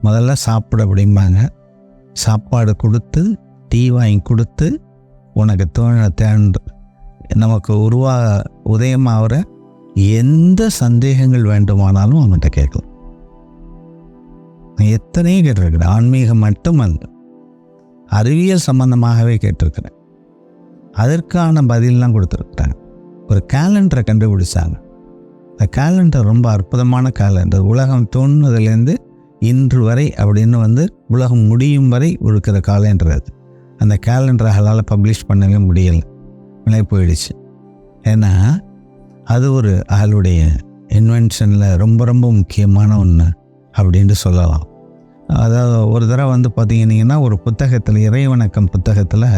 முதல்ல சாப்பிட அப்படிம்பாங்க. சாப்பாடு கொடுத்து, டீ வாங்கி கொடுத்து, உனக்கு தேண்டு நமக்கு உதயமாகிற எந்த சந்தேகங்கள் வேண்டுமானாலும் அவங்ககிட்ட கேட்கலாம். எத்தனையோ கேட்டிருக்கிறேன். ஆன்மீகம் மட்டுமல்ல, அறிவியல் சம்பந்தமாகவே கேட்டிருக்கிறேன். அதற்கான பதிலெலாம் கொடுத்துருக்குறாங்க. ஒரு கேலண்டரை கண்டுபிடிச்சாங்க. அந்த கேலண்டர் ரொம்ப அற்புதமான கேலண்டர். உலகம் தோன்றுனதுலேருந்து இன்று வரை அப்படின்னு உலகம் முடியும் வரை இருக்கிற கேலண்டர் அது. அந்த கேலண்டரை அவளால் பப்ளிஷ் பண்ணவே முடியலை, விலை போயிடுச்சு. ஏன்னா அது ஒரு அவளுடைய இன்வென்ஷனில் ரொம்ப ரொம்ப முக்கியமான ஒன்று அப்படின்னு சொல்லலாம். அதாவது ஒரு தடவை பார்த்தீங்கன்னா ஒரு புத்தகத்தில், இறைவணக்கம் புத்தகத்தில்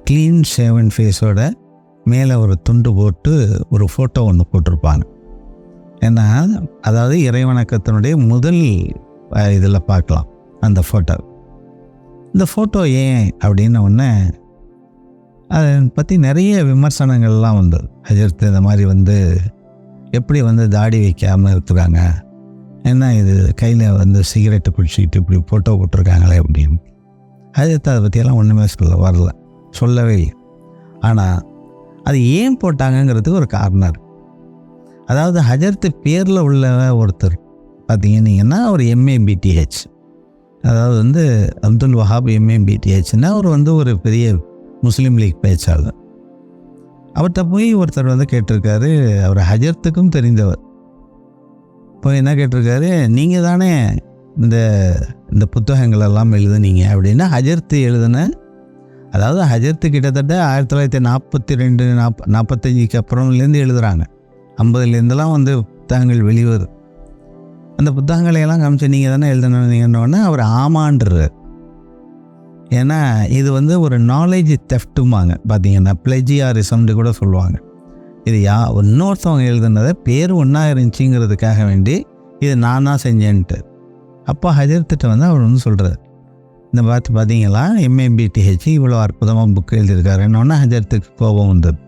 க்ளீன் ஷேவன் ஃபேஸோட மேலே ஒரு துண்டு போட்டு ஒரு ஃபோட்டோ ஒன்று போட்டிருப்பாங்க. ஏன்னா அதாவது இறைவணக்கத்தினுடைய முதல் இதில் பார்க்கலாம் அந்த ஃபோட்டோ. இந்த ஃபோட்டோ ஏன் அப்படின்னு ஒன்று அதை பற்றி நிறைய விமர்சனங்கள்லாம் வந்தது. ஹஜ்ரத் இந்த மாதிரி எப்படி தாடி வைக்காமல் இருக்கிறாங்க, என்ன இது கையில் சிகரெட்டை குடிச்சிக்கிட்டு இப்படி ஃபோட்டோ போட்டிருக்காங்களே அப்படின்னு. ஹஜ்ரத் அதை பற்றியெல்லாம் ஒன்றுமே சொல்லவே இல்லை. ஆனால் அது ஏன் போட்டாங்கங்கிறதுக்கு ஒரு காரணம் இருக்குது. அதாவது ஹஜ்ரத் பேரில் உள்ள ஒருத்தர் பார்த்தீங்கன்னா ஒரு MABTH, அதாவது அப்துல் வஹாப் MABTHன்னா அவர் ஒரு பெரிய முஸ்லீம் லீக் பேச்சாளர். அவர்கிட்ட போய் ஒருத்தர் கேட்டிருக்காரு. அவர் ஹஜ்ரத்துக்கும் தெரிந்தவர். போய் என்ன கேட்டிருக்காரு, நீங்கள் தானே இந்த புத்தகங்களெல்லாம் எழுதுனீங்க அப்படின்னா. ஹஜ்ரத் எழுதுன, அதாவது ஹஜ்ரத்து கிட்டத்தட்ட 1942 45 அப்புறம்லேருந்து எழுதுகிறாங்க. 50லேருந்துலாம் புத்தகங்கள் வெளிவரும். அந்த புத்தகங்களையெல்லாம் காமிச்சு நீங்கள் தானே எழுதுனீங்கன்னொன்னே அவர் ஆமான்றார். ஏன்னா இது ஒரு நாலேஜ் தெஃப்ட்டுமாங்க. பார்த்தீங்கன்னா பிளெஜியாரிசம்னு கூட சொல்லுவாங்க. இது இன்னொருத்தவங்க எழுதுனதை பேர் ஒன்றா இருந்துச்சுங்கிறதுக்காக வேண்டி இது நான் தான் செஞ்சேன்ட்டு. அப்போ ஹஜ்ரத்திட்ட அவர் சொல்கிறார், இந்த பார்த்தீங்களா MABTH இவ்வளோ அற்புதமாக புக்கு எழுதியிருக்காருன்னொன்னே ஹஜ்ரத்துக்கு கோபம் வந்தது.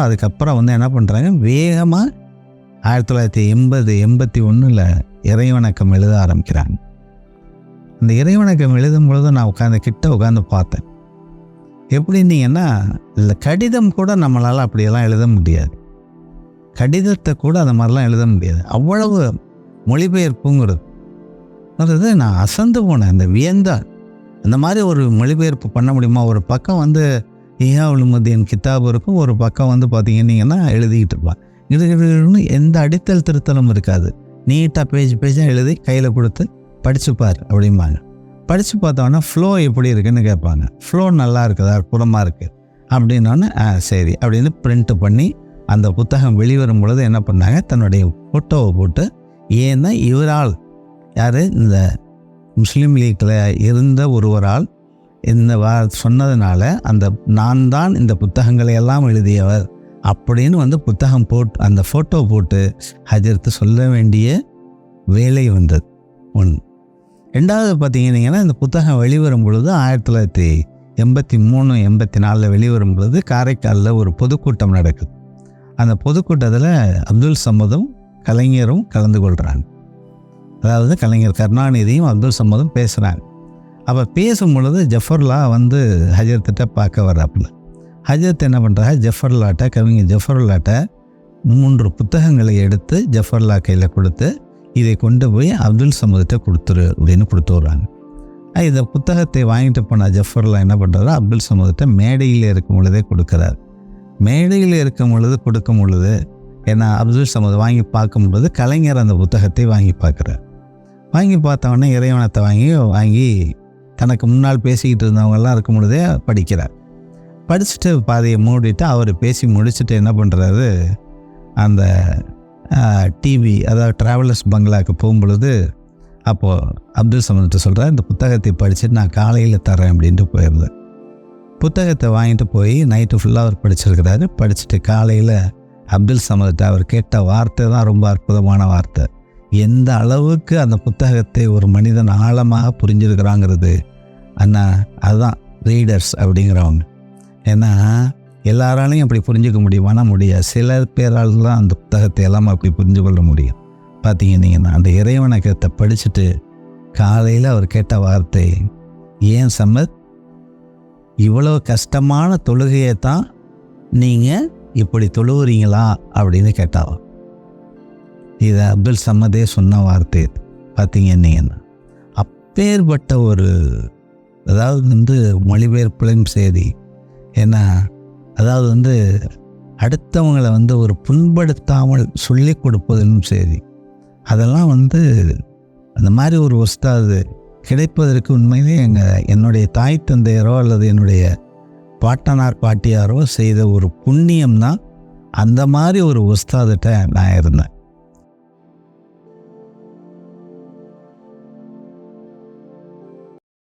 அதுக்கப்புறம் என்ன பண்ணுறாங்க, வேகமாக 1980 81 இறைவணக்கம் எழுத ஆரம்பிக்கிறாங்க. அந்த இறைவணக்கம் எழுதும் பொழுது நான் கிட்ட உட்காந்து பார்த்தேன். எப்படின்னீங்கன்னா, இல்லை கடிதம் கூட நம்மளால் அப்படியெல்லாம் எழுத முடியாது. கடிதத்தை கூட அந்த மாதிரிலாம் எழுத முடியாது. அவ்வளவு மொழிபெயர்ப்புங்கிறது நான் அசந்து போனேன். அந்த வியந்தான் அந்த மாதிரி ஒரு மொழிபெயர்ப்பு பண்ண முடியுமா? ஒரு பக்கம் இஹா உலுமுதீன் கிதாப் இருக்கும், ஒரு பக்கம் பார்த்தீங்கன்னா எழுதிக்கிட்டு இருப்பான். இது எந்த அடித்தல் திருத்தலும் இருக்காது. நீட்டாக பேஜாக எழுதி கையில் கொடுத்து படிச்சுப்பார் அப்படிம்பாங்க. படித்து பார்த்தோன்னா ஃப்ளோ எப்படி இருக்குன்னு கேட்பாங்க. ஃப்ளோ நல்லா இருக்குதா, அற்புதமாக இருக்குது அப்படின்னோடனே சரி அப்படின்னு பிரிண்ட் பண்ணி அந்த புத்தகம் வெளிவரும் பொழுது என்ன பண்ணாங்க, தன்னுடைய ஃபோட்டோவை போட்டு, ஏன்னா இவரால் யார், இந்த முஸ்லீம் லீக்கில் இருந்த ஒருவரால் இந்த சொன்னதுனால நான் தான் இந்த புத்தகங்களை எல்லாம் எழுதியவர் அப்படின்னு புத்தகம் போட்டு அந்த ஃபோட்டோ போட்டு ஹஜ்ரத் சொல்ல வேண்டிய வேலை வந்தது. ஒன்று. ரெண்டாவது பார்த்தீங்கன்னா, இந்த புத்தகம் வெளிவரும் பொழுது 1983 84 வெளிவரும் பொழுது காரைக்காலில் ஒரு பொதுக்கூட்டம் நடக்குது. அந்த பொதுக்கூட்டத்தில் அப்துல் சமதும் கலைஞரும் கலந்து கொள்கிறாங்க. அதாவது கலைஞர் கருணாநிதியும் அப்துல் சமதும் பேசுகிறாங்க. அப்போ பேசும் பொழுது ஜஃபர்லா ஹஜ்ரத்திட்ட பார்க்க வர்றாப்புல. ஹஜ்ரத் என்ன பண்ணுறாங்க, கவிஞர் ஜஃபர்லாட்ட 3 புத்தகங்களை எடுத்து ஜஃபர்லா கையில் கொடுத்து, இதை கொண்டு போய் அப்துல் சமதுகிட்ட கொடுத்துரு அப்படின்னு கொடுத்து வர்றாங்க. இந்த புத்தகத்தை வாங்கிட்டு போன ஜஃபர்லா என்ன பண்ணுறாரு, அப்துல் சமதுகிட்ட மேடையில் இருக்கும் பொழுதே கொடுக்குறாரு. மேடையில் இருக்கும் பொழுது கொடுக்கும் பொழுது ஏன்னா அப்துல் சமது வாங்கி பார்க்கும் பொழுது கலைஞர் அந்த புத்தகத்தை வாங்கி பார்க்குறார். வாங்கி பார்த்தவொடனே இறைவனத்தை வாங்கி தனக்கு முன்னால் பேசிக்கிட்டு இருந்தவங்கெல்லாம் இருக்கும் பொழுதே படிக்கிறார். படிச்சுட்டு பாதையை மூடிட்டு அவர் பேசி முடிச்சுட்டு என்ன பண்ணுறாரு, அந்த டிவி அதாவது ட்ராவலர்ஸ் பங்களாவுக்கு போகும்பொழுது அப்போது அப்துல் சமதுகிட்ட சொல்கிறார், இந்த புத்தகத்தை படிச்சுட்டு நான் காலையில் தரேன் அப்படின்ட்டு போயிருந்தேன். புத்தகத்தை வாங்கிட்டு போய் நைட்டு ஃபுல்லாக அவர் படிச்சிருக்கிறாரு. படிச்சுட்டு காலையில் அப்துல் சமதுகிட்ட அவர் கேட்ட வார்த்தை தான் ரொம்ப அற்புதமான வார்த்தை. எந்த அளவுக்கு அந்த புத்தகத்தை ஒரு மனிதன் ஆழமாக புரிஞ்சிருக்கிறாங்கிறது அதுதான் ரீடர்ஸ் அப்படிங்கிறவங்க. ஏன்னா எல்லாராலையும் அப்படி புரிஞ்சுக்க முடியுமானா முடியாது. சில பேரால் தான் அந்த புத்தகத்தை எல்லாம் அப்படி புரிஞ்சு கொள்ள முடியும். பார்த்தீங்கன்னா அந்த இறைவணக்கத்தை படிச்சுட்டு காலையில் அவர் கேட்ட வார்த்தை, ஏன் சம்மத், இவ்வளோ கஷ்டமான தொழுகையை தான் நீங்கள் இப்படி தொழுவுறீங்களா அப்படின்னு கேட்டாவா. இதை அப்துல் சம்மதே சொன்ன வார்த்தை பார்த்தீங்கன்னா. அப்பேற்பட்ட ஒரு, அதாவது மொழிபெயர்ப்புலையும் சரி, ஏன்னா அதாவது அடுத்தவங்களை ஒரு புண்படுத்தாமல் சொல்லி கொடுப்பதிலும் சரி, அதெல்லாம் அந்த மாதிரி ஒரு உஸ்தாது கிடைப்பதற்கு உண்மையிலே என்னுடைய தாய் தந்தையரோ அல்லது என்னுடைய பாட்டனார் பாட்டியாரோ செய்த ஒரு புண்ணியம்தான் அந்த மாதிரி ஒரு உஸ்தாதிட்ட நான் இருந்தேன்.